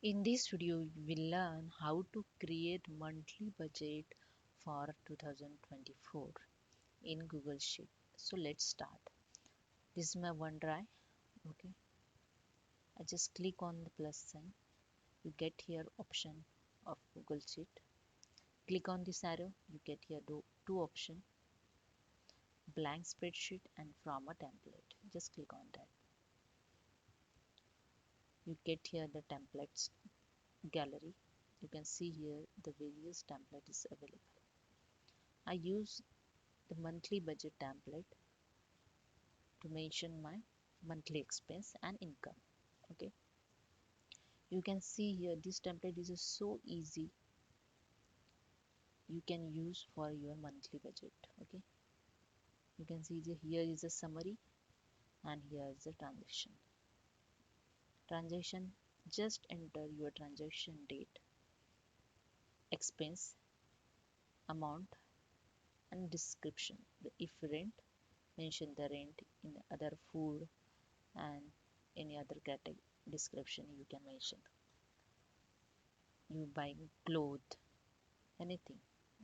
In this video, we will learn how to create monthly budget for 2024 in Google Sheet. So let's start. This is my OneDrive. Okay, I just click on the plus sign. You get here option of Google Sheet. Click on this arrow. You get here two option: blank spreadsheet and from a template. Just click on that. You get here the templates gallery. You can see here the various template is available. I use the monthly budget template to mention my monthly expense and income. Okay, you can see here this template is so easy, you can use for your monthly budget. Okay, you can see here is a summary and here is the transaction. Just enter your transaction date, expense, amount and description. If rent, mention the rent. In other food and any other category description you can mention. You buying clothes, anything.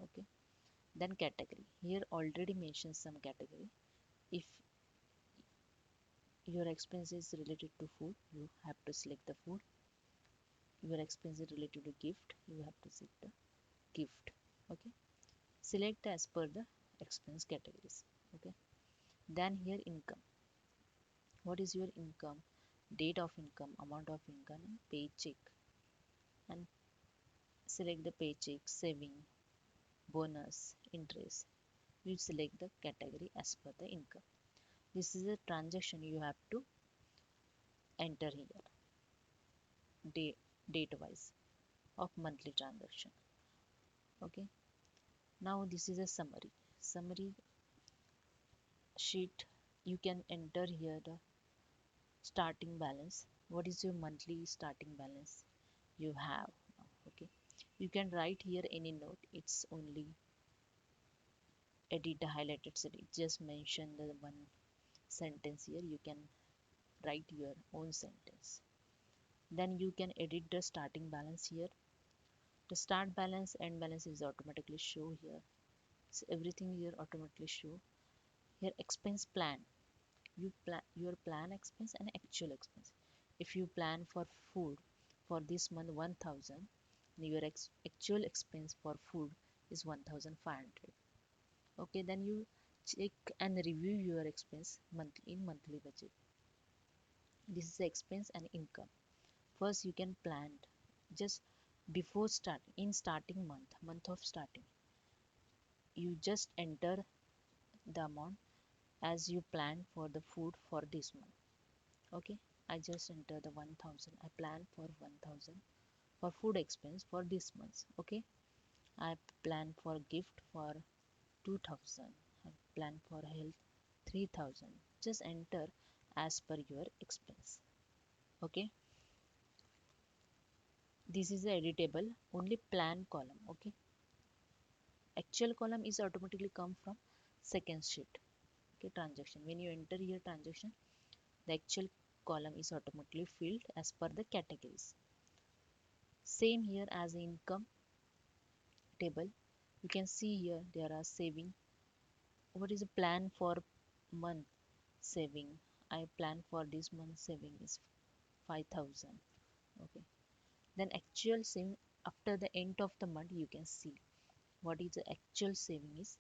Okay, then category, here already mentioned some category. If your expense is related to food, you have to select the food. Your expense is related to gift, you have to select the gift. Okay, select as per the expense categories. Okay, then here income. What is your income? Date of income, amount of income and paycheck. And select the paycheck, saving, bonus, interest. You select the category as per the income. This is a transaction you have to enter here, date wise of monthly transaction. Okay, now this is a summary sheet. You can enter here the starting balance. What is your monthly starting balance you have? Okay, you can write here any note. It's only edit the highlighted cell. Just mention the one sentence here. You can write your own sentence. Then you can edit the starting balance here. The start balance, end balance is automatically show here. So everything here automatically show. Here expense plan. You plan your plan expense and actual expense. If you plan for food for this month 1000, your actual expense for food is 1500. Okay, then you check and review your expense monthly in monthly budget. This is the expense and income. First you can plan just before starting, in starting month of starting, you just enter the amount as you plan for the food for this month. Okay, I just enter the 1000. I plan for 1000 for food expense for this month. Okay, I plan for gift for 2000. I plan for health 3000. Just enter as per your expense. Okay, this is the editable only plan column. Okay, actual column is automatically come from second sheet. Okay, transaction, when you enter your transaction, the actual column is automatically filled as per the categories. Same here as income table. You can see here there are saving. What is a plan for month saving? I plan for this month saving is 5000. Okay, then actual saving after the end of the month, you can see what is the actual saving is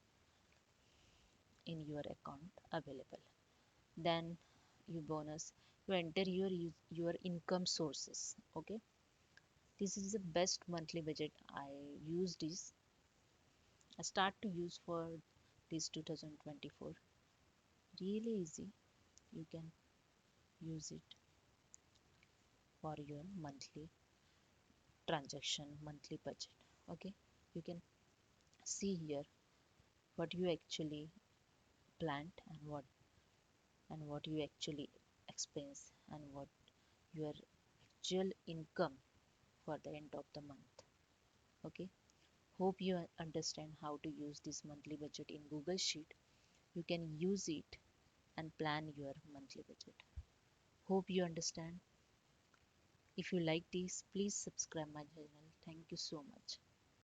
in your account available. Then you bonus, you enter your income sources. Okay, this is the best monthly budget. I use this, I start to use for this 2024. Really easy, you can use it for your monthly transaction, monthly budget. Okay, you can see here what you actually planned and what you actually expense and what your actual income for the end of the month. Okay, hope you understand how to use this monthly budget in Google Sheet. You can use it and plan your monthly budget. Hope you understand. If you like this, please subscribe my channel. Thank you so much.